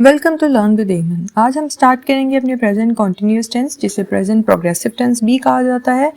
Welcome to learn with एमन। आज हम स्टार्ट करेंगे अपने प्रेजेंट कॉन्टिन्यूस टेंस, जिसे प्रेजेंट प्रोग्रेसिव टेंस भी कहा जाता है।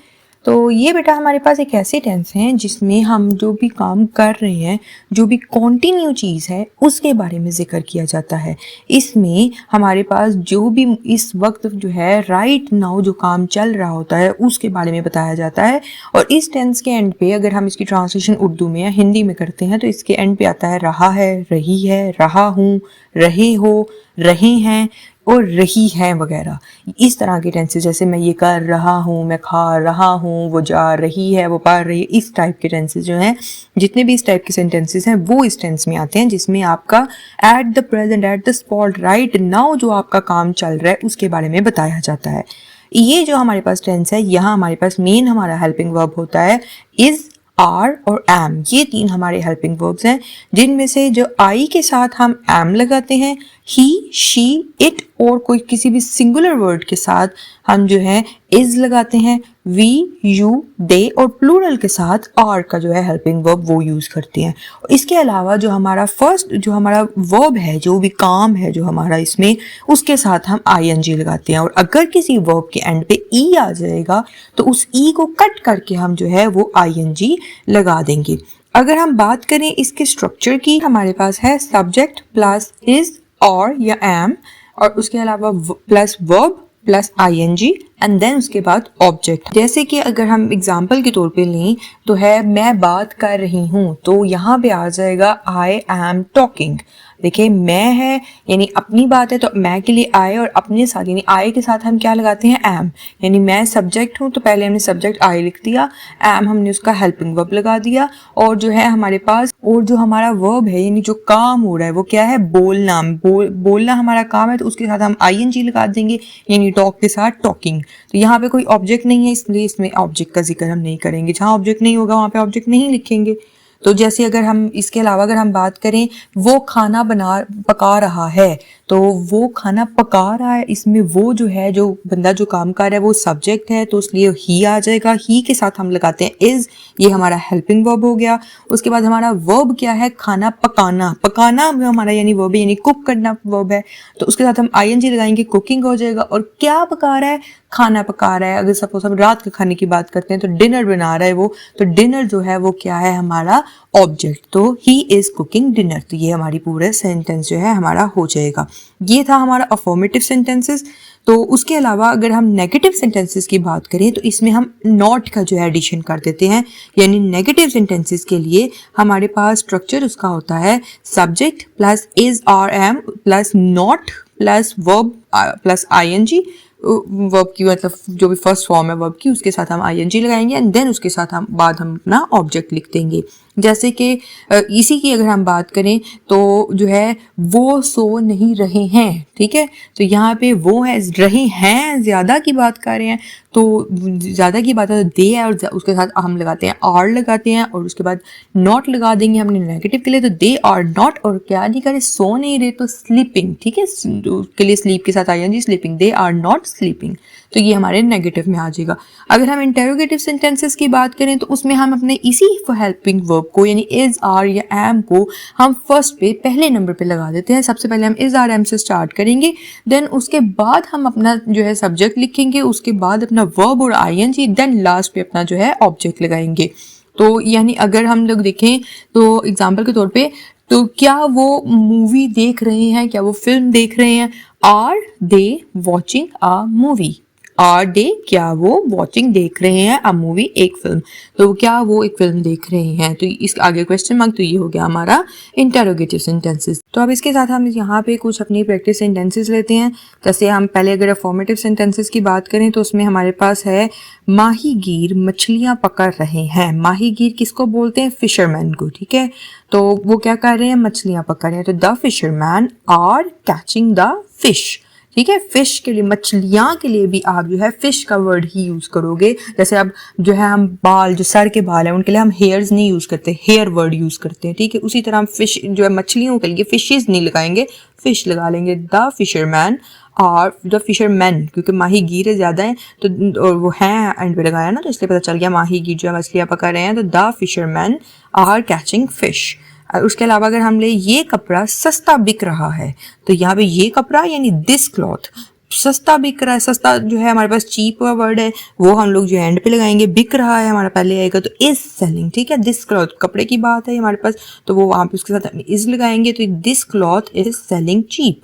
तो ये बेटा हमारे पास एक ऐसी टेंस है जिसमें हम जो भी काम कर रहे हैं, जो भी कॉन्टिन्यू चीज़ है, उसके बारे में जिक्र किया जाता है। इसमें हमारे पास जो भी इस वक्त जो है राइट नाउ जो काम चल रहा होता है उसके बारे में बताया जाता है। और इस टेंस के एंड पे अगर हम इसकी ट्रांसलेशन उर्दू में या हिंदी में करते हैं तो इसके एंड पे आता है रहा है, रही है, रहा हूँ, रहे हो, रहे हैं और रही है वगैरह। इस तरह के टेंसेस, जैसे मैं ये कर रहा हूँ, मैं खा रहा हूँ, वो जा रही है, वो पढ़ रही है, इस टाइप के टेंसेस जो हैं, जितने भी इस टाइप के सेंटेंसेस हैं वो इस टेंस में आते हैं, जिसमें आपका at the present, at the spot, right now जो आपका काम चल रहा है उसके बारे में बताया जाता है। ये जो हमारे पास टेंस है, यहाँ हमारे पास मेन हमारा हेल्पिंग वर्ब होता है इज, आर और एम। ये तीन हमारे हेल्पिंग वर्ब्स हैं, जिनमें से जो आई के साथ हम एम लगाते हैं, ही, शी, इट और कोई किसी भी सिंगुलर वर्ड के साथ हम जो है इज लगाते हैं, वी, यू, दे और प्लूरल के साथ आर का जो है हेल्पिंग वर्ब वो यूज करते हैं। इसके अलावा जो हमारा फर्स्ट जो हमारा वर्ब है, जो भी काम है जो हमारा इसमें, उसके साथ हम आईएनजी लगाते हैं। और अगर किसी वर्ब के एंड पे ई आ जाएगा तो उस ई को कट करके हम जो है वो आईएनजी लगा देंगे। अगर हम बात करें इसके स्ट्रक्चर की, हमारे पास है सब्जेक्ट प्लस इज और या एम, और उसके अलावा plus verb plus ING and then उसके बाद ऑब्जेक्ट। जैसे कि अगर हम एग्जांपल के तौर पे लें तो है मैं बात कर रही हूँ, तो यहाँ पे आ जाएगा आई एम टॉकिंग। देखिए मैं है यानी अपनी बात है तो मैं के लिए आई, और अपने साथ यानी आई के साथ हम क्या लगाते हैं एम, यानी मैं सब्जेक्ट हूँ तो पहले हमने सब्जेक्ट आई लिख दिया, एम हमने उसका हेल्पिंग वर्ब लगा दिया, और जो है हमारे पास और जो हमारा वर्ब है यानी जो काम हो रहा है वो क्या है, बोलना। बोलना हमारा काम है तो उसके साथ हम आईएनजी लगा देंगे, यानी टॉक के साथ टॉकिंग। तो यहाँ पे कोई ऑब्जेक्ट नहीं है इसलिए इसमें ऑब्जेक्ट का जिक्र हम नहीं करेंगे, जहाँ ऑब्जेक्ट नहीं होगा वहाँ पे ऑब्जेक्ट नहीं लिखेंगे। तो जैसे अगर हम इसके अलावा अगर हम बात करें वो खाना पका रहा है, तो वो खाना पका रहा है, इसमें वो जो है जो बंदा जो काम कर रहा है वो सब्जेक्ट है तो इसलिए ही आ जाएगा। ही के साथ हम लगाते हैं इज, ये हमारा हेल्पिंग वर्ब हो गया। उसके बाद हमारा वर्ब क्या है, खाना पकाना। पकाना हमारा यानी वर्ब यानी कुक करना वर्ब है, तो उसके साथ हम आईएनजी लगाएंगे, कुकिंग हो जाएगा। और क्या पका रहा है, खाना पका रहा है। अगर सपोज हम रात के खाने की बात करते हैं तो डिनर बना रहा है वो, तो डिनर जो है वो क्या है हमारा ऑब्जेक्ट, तो ही इज कुकिंग डिनर। तो ये हमारी पूरा सेंटेंस जो है हमारा हो जाएगा। ये था हमारा अफर्मेटिव सेंटेंसेस। तो उसके अलावा अगर हम नेगेटिव सेंटेंसेस की बात करें तो इसमें हम नॉट का जो है एडिशन कर देते हैं, यानी नेगेटिव सेंटेंसेस के लिए हमारे पास स्ट्रक्चर उसका होता है subject plus is are am plus not plus verb plus ING. Verb की मतलब जो भी फर्स्ट फॉर्म है वर्ब की, उसके साथ हम आईएनजी लगाएंगे एंड देन उसके साथ हम अपना ऑब्जेक्ट लिख देंगे। जैसे कि इसी की अगर हम बात करें तो जो है वो सो नहीं रहे हैं, ठीक है। तो यहाँ पे वो है, रहे हैं ज़्यादा की बात कर रहे हैं, तो ज़्यादा की बात है तो दे है और उसके साथ हम लगाते हैं आर लगाते हैं और उसके बाद नॉट लगा देंगे हमने नेगेटिव के लिए, तो दे आर नॉट। और क्या नहीं करे, सो नहीं रहे तो स्लीपिंग, ठीक है, उसके लिए स्लीप के साथ आएंगे sleeping, they are not sleeping. तो ये हमारे नेगेटिव में आ जाएगा। अगर हम इंटेरोगेटिव सेंटेंसेस की बात करें तो उसमें हम अपने इसी हेल्पिंग वर्ब को यानी इज आर या एम को हम फर्स्ट पे पहले नंबर पे लगा देते हैं। सबसे पहले हम इज आर एम से स्टार्ट करेंगे, देन उसके बाद हम अपना जो है सब्जेक्ट लिखेंगे, उसके बाद अपना वर्ब और आईएनजी, देन लास्ट पे अपना जो है ऑब्जेक्ट लगाएंगे। तो यानी अगर हम लोग देखें तो एग्जाम्पल के तौर पे, तो क्या वो मूवी देख रहे हैं, क्या वो फिल्म देख रहे हैं, are they watching a movie. Are they, क्या वो वॉचिंग देख रहे हैं अ मूवी, एक फिल्म, तो क्या वो एक फिल्म देख रहे हैं। तो इस आगे क्वेश्चन मार्क, तो ये हो गया हमारा इंटेरोगेटिव सेंटेंसेस। तो अब इसके साथ हम यहाँ पे कुछ अपनी प्रैक्टिस सेंटेंसेस लेते हैं। जैसे हम पहले अगर अफर्मेटिव सेंटेंसेस की बात करें तो उसमें हमारे पास है माहीगीर मछलियाँ पकड़ रहे हैं। माहीगीर किसको बोलते हैं, फिशरमैन को, ठीक है। तो वो क्या कर रहे हैं, मछलियाँ पकड़ रहे हैं। तो the fisherman are catching the fish, ठीक है। फिश के लिए, मछलियाँ के लिए भी आप जो है फिश का वर्ड ही यूज़ करोगे। जैसे अब जो है हम बाल, जो सर के बाल हैं उनके लिए हम हेयर्स नहीं यूज़ करते, हेयर वर्ड यूज़ करते हैं, ठीक है। उसी तरह हम फिश जो है मछलियों के लिए फिशेज नहीं लगाएंगे, फिश लगा लेंगे। द फिशरमैन और द फिशरमैन, क्योंकि माही गिर ज़्यादा हैं तो, और वो हैं एंड पे लगाया ना, तो इसलिए पता चल गया माही गिर जो है मछलियाँ पकड़ रहे हैं, तो the fisherman are catching fish. उसके अलावा अगर हम ले ये कपड़ा सस्ता बिक रहा है, तो यहाँ पे ये कपड़ा यानी दिस क्लॉथ सस्ता बिक रहा है। सस्ता जो है हमारे पास चीप का वर्ड है, वो हम लोग जो है एंड पे लगाएंगे। बिक रहा है हमारा पहले आएगा, तो इज सेलिंग, ठीक है। दिस क्लॉथ कपड़े की बात है हमारे पास, तो वो वहाँ पे उसके साथ इज लगाएंगे, तो this cloth is selling cheap.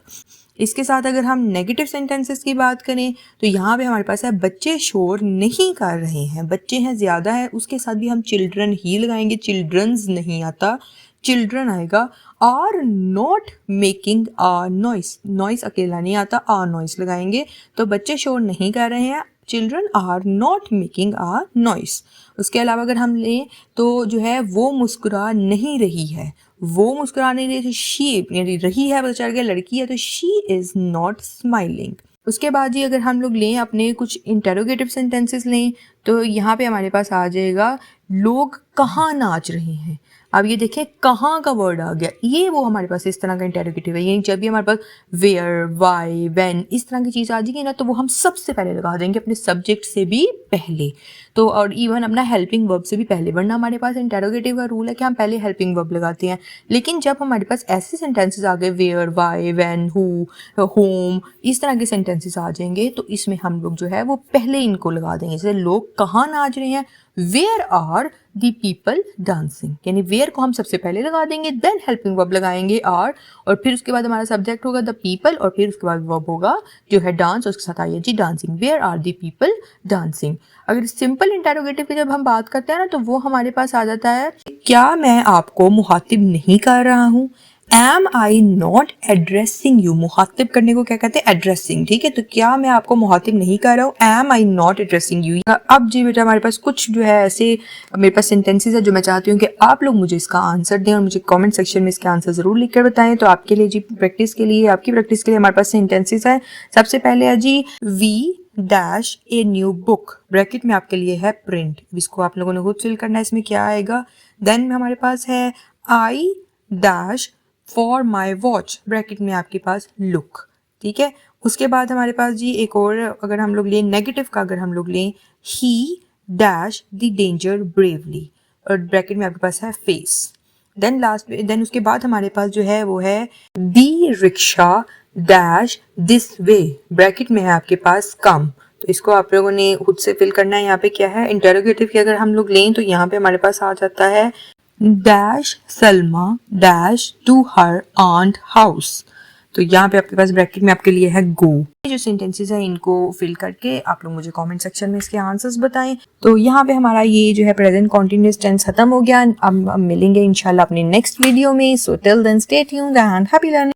इसके साथ अगर हम नेगेटिव सेंटेंसेस की बात करें, तो यहाँ पे हमारे पास है बच्चे शोर नहीं कर रहे हैं, बच्चे हैं ज़्यादा है, उसके साथ भी हम चिल्ड्रन ही लगाएंगे, चिल्ड्रंस नहीं आता, चिल्ड्रन आएगा। Are not making a noise, noise अकेला नहीं आता, आ नॉइस लगाएंगे, तो बच्चे शोर नहीं कर रहे हैं, children are not making a noise. उसके अलावा अगर हम लें तो जो है वो मुस्कुरा नहीं रही है, वो मुस्कुरा नहीं रही, तो शी यानी रही है पता चल गया लड़की है, तो शी इज़ नॉट स्माइलिंग। उसके बाद जी अगर हम लोग लें अपने कुछ इंटेरोगेटिव सेंटेंसेस लें, तो यहाँ पे हमारे पास आ जाएगा लोग कहाँ नाच रहे हैं। अब ये देखें कहाँ का वर्ड आ गया, ये वो हमारे पास इस तरह का इंटेरोगेटिव है। ये जब भी हमारे पास वेयर, वाई, व्हेन इस तरह की चीज़ आ जाएगी ना, तो वो हम सबसे पहले लगा देंगे अपने सब्जेक्ट से भी पहले, तो और इवन अपना हेल्पिंग वर्ब से भी पहले। वरना हमारे पास इंटेरोगेटिव का रूल है कि हम पहले हेल्पिंग वर्ब लगाते हैं। लेकिन जब हमारे पास ऐसे सेंटेंसेस आ गए where, why, when, who, whom, इस तरह के सेंटेंसेस आ जाएंगे, तो इसमें हम लोग जो है वो पहले इनको लगा देंगे। जैसे लोग कहाँ नाच रहे हैं, where are the people dancing, यानी वेयर को हम सबसे पहले लगा देंगे, देन हेल्पिंग वर्ब लगाएंगे आर, और फिर उसके बाद हमारा सब्जेक्ट होगा द पीपल, और फिर उसके बाद वर्ब होगा जो है डांस, और उसके साथ आइए जी dancing, where are the people dancing. अगर सिंपल इंटेरोगेटिव की जब हम बात करते हैं ना, तो वो हमारे पास आ जाता है क्या मैं आपको मुखातिब नहीं कर रहा हूँ, am I not addressing you. मुखातिब करने को क्या कहते हैं, एड्रेसिंग, ठीक है। तो क्या मैं आपको मुखातिब नहीं कर रहा हूँ, am I not addressing you. अब जी बेटा हमारे पास कुछ जो है ऐसे मेरे पास सेंटेंसेस है जो मैं चाहती हूँ कि आप लोग मुझे इसका आंसर दें और मुझे कमेंट सेक्शन में इसके आंसर जरूर लिख कर बताएं। तो आपके लिए जी प्रैक्टिस के लिए, आपकी प्रैक्टिस के लिए हमारे पास सेंटेंसेस है। सबसे पहले है give dash a new book, bracket में आपके लिए है प्रिंट, इसको आप लोगों ने खुद फिल करना है, इसमें क्या आएगा। देन हमारे पास है I dash for my watch, bracket में आपके पास लुक, ठीक है। उसके बाद हमारे पास जी एक और अगर हम लोग लें नेगेटिव का, अगर हम लोग लें ही डैश द डेंजर ब्रेवली, और ब्रैकेट में आपके पास है फेस। देन उसके बाद हमारे पास जो है वो है the rickshaw dash this way, bracket में है आपके पास कम। तो इसको आप लोगों ने खुद से फिल करना है। यहाँ पे क्या है इंटेरोगेटिव की अगर हम लोग लें, तो यहाँ पे हमारे पास आ जाता है dash Salma dash to her aunt house, तो यहाँ पे आपके पास ब्रैकेट में आपके लिए है गो। ये जो सेंटेंसेस है इनको फिल करके आप लोग मुझे कमेंट सेक्शन में इसके आंसर्स बताएं। तो यहाँ पे हमारा ये जो है प्रेजेंट कॉन्टिन्यूअस टेंस खत्म हो गया। अब मिलेंगे इंशाल्लाह अपने नेक्स्ट वीडियो में। So till then stay tuned and happy learning.